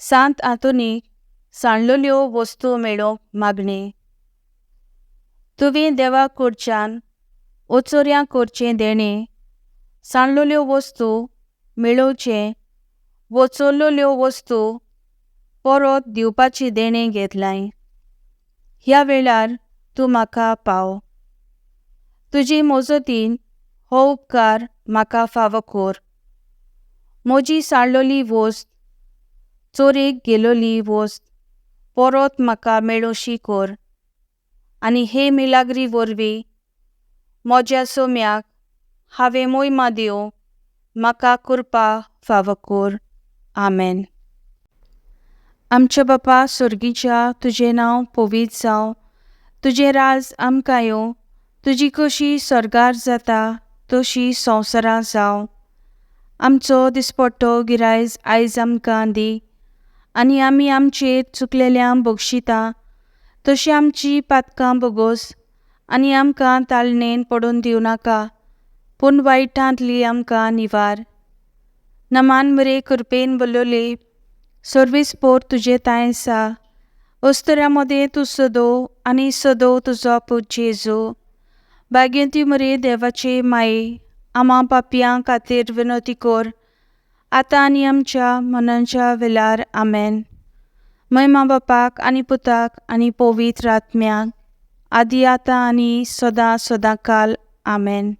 सांत आंतोनीक सांडलेल्यो वस्तू मेळोवंक मागणी. तुवें देवा कडच्यान ओचोऱ्यां करचें देणें, सांडलेल्यो वस्तू मेळोवचें, वचोल्ल्यो वस्तू परत दिवपाची देणें घेतलाय. ह्या वेळार तूं म्हाका पाव. तुजी मोजतीन हो उपकार म्हाका फावो कर. म्हजी सांडलेली वस्त, चोरेक गेलोली वस्त परत म्हाका मेळोवशी कर. आनी हे मिलाग्री वरवीं म्हज्या सोम्याक हांवें मोहिमा दिवंक म्हाका करपा फावो कर. आमेन. आमच्या बापा स्वर्गीच्या, तुजें नांव पवित्र जावं, तुजें राज आमकां येवं, तुजी कशी स्वर्गार जाता तशी संवसारां जावं. आमचो दिसपट्टो गिरायज आयज आमकां दी, आनी आमी आमचेर चुकलेल्यांक बक्षिता तशी आमची पातकां बोगोस, आनी आमकां ताळणेन पडून दिवनाका, पूण वायटांतली आमकां निवार. नमान मरे कृपेन बलोले, सर्वेस्पोर तुजे ताय आसा, अस्तरामध्ये तूं सदो आनी सदो तुजो पूत जेजू. भाग्यवती मरे देवाचे माये, आमा पापयां खातीर विनोती कर, आतां आनी आमच्या मनांच्या वेळार. आमेन. महिमा बापाक आनी पुताक आनी पवित्र आत्म्याक, आदी आतां आनी सदां सदां काल. आमेन.